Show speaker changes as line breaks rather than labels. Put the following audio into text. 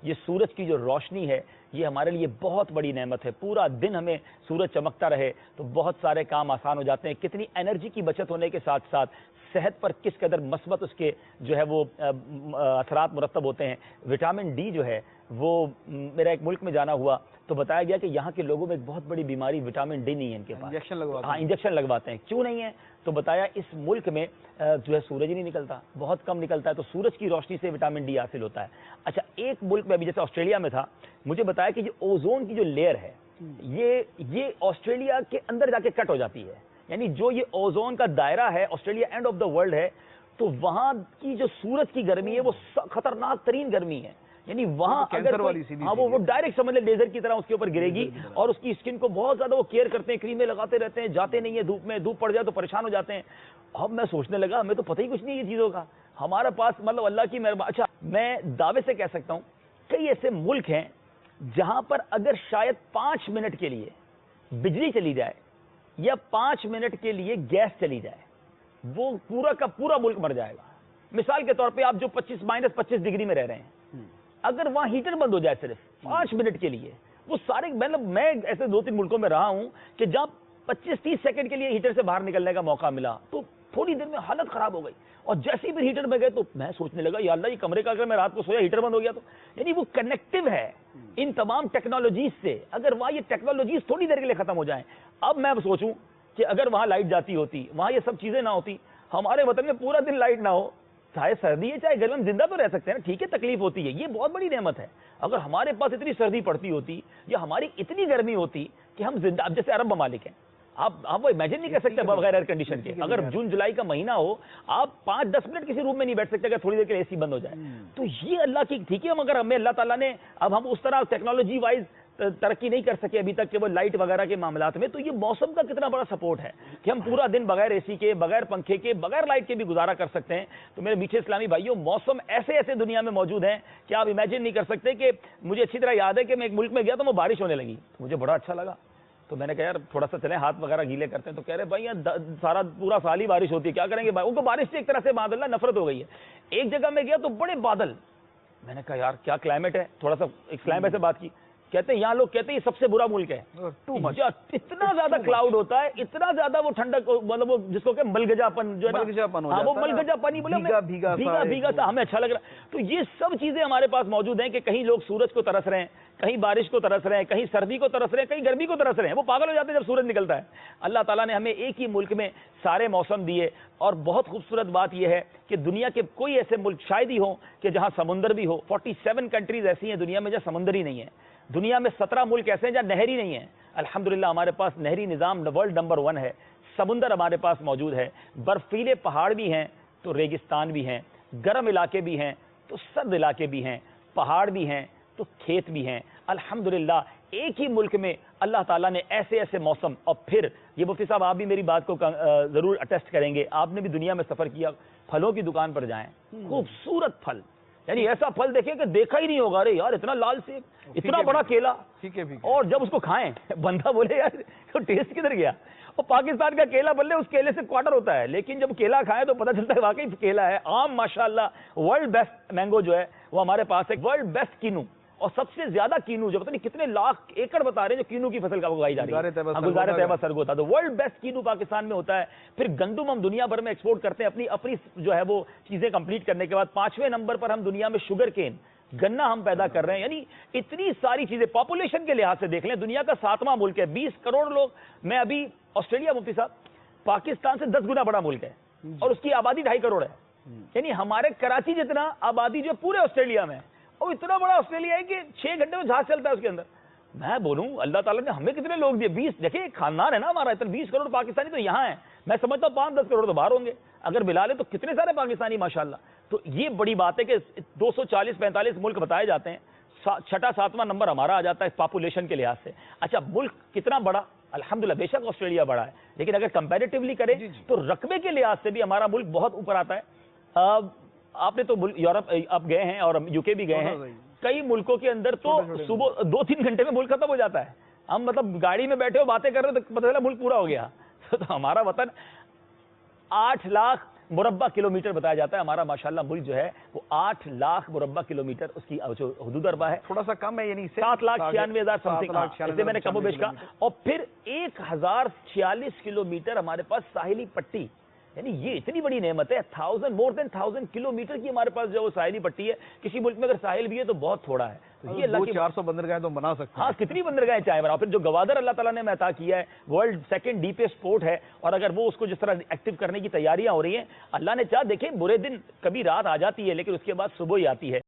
یہ سورج کی جو روشنی ہے یہ ہمارے لیے بہت بڑی نعمت ہے. پورا دن ہمیں سورج چمکتا رہے تو بہت سارے کام آسان ہو جاتے ہیں. کتنی انرجی کی بچت ہونے کے ساتھ ساتھ صحت پر کس قدر مثبت اس کے جو ہے وہ اثرات مرتب ہوتے ہیں. وٹامن ڈی جو ہے وہ میرا ایک ملک میں جانا ہوا تو بتایا گیا کہ یہاں کے لوگوں میں ایک بہت بڑی بیماری وٹامن ڈی نہیں ہے ان کے پاس. انجیکشن لگواتے ہیں. کیوں نہیں ہے؟ تو بتایا اس ملک میں جو ہے سورج ہی نہیں نکلتا, بہت کم نکلتا ہے, تو سورج کی روشنی سے وٹامن ڈی حاصل ہوتا ہے. اچھا, ایک ملک میں ابھی جیسے آسٹریلیا میں تھا, مجھے بتایا کہ یہ اوزون کی جو لیئر ہے یہ آسٹریلیا کے اندر جا کے کٹ ہو جاتی ہے. یعنی جو یہ اوزون کا دائرہ ہے, Australia and of the world ہے, تو وہاں کی جو سورج کی گرمی ہے وہ خطرناک ترین گرمی ہے. یعنی وہاں اگر وہ ڈائریکٹ سمجھ لے لیزر کی طرح اس کے اوپر گرے گی, اور اس کی اسکن کو بہت زیادہ وہ کیئر کرتے ہیں, کریمیں لگاتے رہتے ہیں, جاتے نہیں ہیں دھوپ میں, دھوپ پڑ جائے تو پریشان ہو جاتے ہیں. اب میں سوچنے لگا ہمیں تو پتہ ہی کچھ نہیں یہ چیزوں کا, ہمارے پاس مطلب اللہ کی مہربانی. اچھا, میں دعوے سے کہہ سکتا ہوں کئی ایسے ملک ہیں جہاں پر اگر شاید 5 منٹ کے لیے بجلی چلی جائے یا 5 منٹ کے لیے گیس چلی جائے, وہ پورا کا پورا ملک مر جائے گا. مثال کے طور پہ آپ جو -25 ڈگری میں رہ رہے ہیں, اگر وہاں ہیٹر بند ہو جائے صرف 5 منٹ کے لیے, وہ سارے, مطلب میں ایسے 2-3 ملکوں میں رہا ہوں کہ جہاں 25-30 سیکنڈ کے لیے ہیٹر سے باہر نکلنے کا موقع ملا تو تھوڑی دیر میں حالت خراب ہو گئی. اور جیسے ہی پھر ہیٹر میں گئے تو میں سوچنے لگا یا اللہ, یہ کمرے کا اگر میں رات کو سویا ہیٹر بند ہو گیا تو, یعنی وہ کنیکٹو ہے ان تمام ٹیکنالوجیز سے. اگر وہاں یہ ٹیکنالوجیز تھوڑی دیر کے لیے ختم ہو جائیں, اب میں سوچوں کہ اگر وہاں لائٹ جاتی ہوتی, وہاں یہ سب چیزیں نہ ہوتی, ہمارے وطن میں پورا دن لائٹ نہ ہو, چاہے سردی ہے چاہے گرمی, ہم زندہ تو رہ سکتے ہیں نا. ٹھیک ہے تکلیف ہوتی ہے, یہ بہت بڑی نعمت ہے. اگر ہمارے پاس اتنی سردی پڑتی ہوتی یا ہماری اتنی گرمی ہوتی کہ ہم زندہ, اب جیسے عرب ممالک ہیں, آپ وہ امیجن نہیں کر سکتے بغیر ایئر کنڈیشن کے. اگر جون جولائی کا مہینہ ہو, آپ 5-10 منٹ کسی روم میں نہیں بیٹھ سکتے اگر تھوڑی دیر کے لیے اے سی بند ہو جائے. تو یہ اللہ کی, ٹھیک ہے, مگر ہمیں اللہ تعالیٰ نے, اب ہم اس طرح ٹیکنالوجی وائز ترقی نہیں کر سکے ابھی تک کہ وہ لائٹ وغیرہ کے معاملات میں, تو یہ موسم کا کتنا بڑا سپورٹ ہے کہ ہم پورا دن بغیر اے سی کے, بغیر پنکھے کے, بغیر لائٹ کے بھی گزارا کر سکتے ہیں. تو میرے میٹھے اسلامی بھائیوں, موسم ایسے ایسے دنیا میں موجود ہیں کہ آپ امیجن نہیں کر سکتے. کہ مجھے اچھی طرح یاد ہے کہ میں ایک ملک میں گیا تو وہ بارش ہونے لگی, مجھے بڑا اچھا لگا. تو میں نے کہا یار تھوڑا سا چلیں ہاتھ وغیرہ گیلے کرتے ہیں. تو کہہ رہے بھائی سارا پورا سال ہی بارش ہوتی ہے, کیا کریں گے بھائی. ان کو بارش سے ایک طرح سے معاذ اللہ نفرت ہو گئی ہے. ایک جگہ میں گیا تو بڑے بادل, میں نے کہا یار کیا کلائمیٹ ہے. تھوڑا سا اسلام سے بات کی, کہتے ہیں یہاں لوگ کہتے ہیں یہ سب سے برا ملک ہے, اتنا زیادہ کلاؤڈ ہوتا ہے, اتنا زیادہ وہ ٹھنڈک, مطلب وہ جس کو کہ ملگجا پن جو ہے, وہ ملگجا پانی بولے بھیگا بھیگا سا, ہمیں اچھا لگ رہا ہے. تو یہ سب چیزیں ہمارے پاس موجود ہیں کہ کہیں لوگ سورج کو ترس رہے ہیں, کہیں بارش کو ترس رہے ہیں, کہیں سردی کو ترس رہے ہیں, کہیں گرمی کو ترس رہے ہیں. وہ پاگل ہو جاتے ہیں جب سورج نکلتا ہے. اللہ تعالیٰ نے ہمیں ایک ہی ملک میں سارے موسم دیے. اور بہت خوبصورت بات یہ ہے کہ دنیا کے کوئی ایسے ملک شاید ہی ہوں کہ جہاں سمندر بھی ہو. 47 کنٹریز ایسی ہیں دنیا میں جہاں سمندر ہی نہیں ہے. دنیا میں 17 ملک ایسے ہیں جہاں نہر ہی نہیں ہے. الحمدللہ ہمارے پاس نہری نظام ورلڈ نمبر 1 ہے. سمندر ہمارے پاس موجود ہے, برفیلے پہاڑ بھی ہیں تو ریگستان بھی ہیں, گرم علاقے بھی ہیں تو سرد علاقے بھی ہیں, پہاڑ بھی ہیں تو کھیت بھی ہیں. الحمدللہ ایک ہی ملک میں اللہ تعالیٰ نے ایسے ایسے موسم. اور پھر یہ مفتی صاحب آپ بھی میری بات کو ضرور اٹیسٹ کریں گے, آپ نے بھی دنیا میں سفر کیا, پھلوں کی دکان پر جائیں, خوبصورت پھل, یعنی ایسا پھل دیکھیں کہ دیکھا ہی نہیں ہوگا, ارے یار اتنا لال سیب, اتنا بڑا کیلا, اور جب اس کو کھائیں بندہ بولے یار تو ٹیسٹ کدھر گیا. اور پاکستان کا کیلا بولے اس کیلے سے کوارٹر ہوتا ہے, لیکن جب کیلا کھائیں تو پتہ چلتا ہے واقعی کیلا ہے. آم ماشاءاللہ ورلڈ بیسٹ مینگو جو ہے وہ ہمارے پاس ہے, ورلڈ بیسٹ کینو, اور سب سے زیادہ کینو جو پتہ نہیں کتنے لاکھ ایکڑ بتا رہے ہیں جو کینو کی فصل کا اگائی جا رہی ہے, گلزار طیبہ سرگو تھا. تو ورلڈ بیسٹ کینو پاکستان میں ہوتا ہے. پھر گندم ہم دنیا بھر میں ایکسپورٹ کرتے ہیں اپنی جو ہے وہ چیزیں کمپلیٹ کرنے کے بعد. 5ویں نمبر پر ہم دنیا میں شوگر کین, گنا ہم پیدا کر رہے ہیں. یعنی اتنی ساری چیزیں. پاپولیشن کے لحاظ سے دیکھ لیں, دنیا کا 7واں ملک ہے, 20 کروڑ لوگ. میں ابھی آسٹریلیا, مفتی صاحب پاکستان سے 10 گنا بڑا ملک ہے اور اس کی آبادی 2.5 کروڑ ہے. یعنی ہمارے کراچی جتنا آبادی جو پورے آسٹریلیا میں ہے, اور اتنا بڑا آسٹریلیا ہے کہ 6 گھنٹے میں جہاز چلتا ہے اس کے اندر. میں بولوں اللہ تعالیٰ نے ہمیں کتنے لوگ دیے, 20, دیکھیں خاندان ہے نا ہمارا, اتنا 20 کروڑ پاکستانی تو یہاں ہیں. میں سمجھتا ہوں 5-10 کروڑ تو باہر ہوں گے, اگر ملا لے تو کتنے سارے پاکستانی ماشاءاللہ. تو یہ بڑی بات ہے کہ 240-45 ملک بتائے جاتے ہیں, 6واں-7واں نمبر ہمارا آ جاتا ہے پاپولیشن کے لحاظ سے. اچھا ملک کتنا بڑا, الحمدللہ بے شک آسٹریلیا بڑا ہے, لیکن اگر کمپیریٹیولی کریں تو رقبے کے لحاظ سے بھی ہمارا ملک بہت اوپر آتا ہے. آپ نے تو یورپ اب گئے ہیں اور UK بھی گئے ہیں, کئی ملکوں کے اندر تو صبح 2-3 گھنٹے میں ملک ختم ہو جاتا ہے. ہم مطلب گاڑی میں بیٹھے ہو باتیں کر رہے ہو تو پتہ چلا ملک پورا ہو گیا. تو ہمارا وطن مربع کلومیٹر بتایا جاتا ہے. ہمارا ماشاءاللہ ملک جو ہے وہ 8 لاکھ مربع کلومیٹر اس کی جو حدود اربع ہے.
تھوڑا سا کم ہے، یعنی
7,96,000 سم تھنگ، اسے میں نے کم و بیش کہا. اور پھر 1046 کلومیٹر ہمارے پاس ساحلی پٹی، یعنی یہ اتنی بڑی نعمت ہے. مور دین 1000 کلومیٹر کی ہمارے پاس جو ساحلی پٹی ہے. کسی ملک میں اگر ساحل بھی ہے تو بہت تھوڑا ہے. یہ اللہ کی
400 بندرگاہیں تو بنا سکتے ہیں.
ہاں، کتنی بندرگاہیں چاہیں بنا. پھر جو گوادر اللہ تعالیٰ نے عطا کیا ہے، ورلڈ سیکنڈ ڈیپیسٹ پورٹ ہے، اور اگر وہ اس کو جس طرح ایکٹیو کرنے کی تیاریاں ہو رہی ہیں، اللہ نے چاہا. دیکھیں برے دن کبھی رات آ جاتی ہے لیکن اس کے بعد صبح ہی آتی ہے.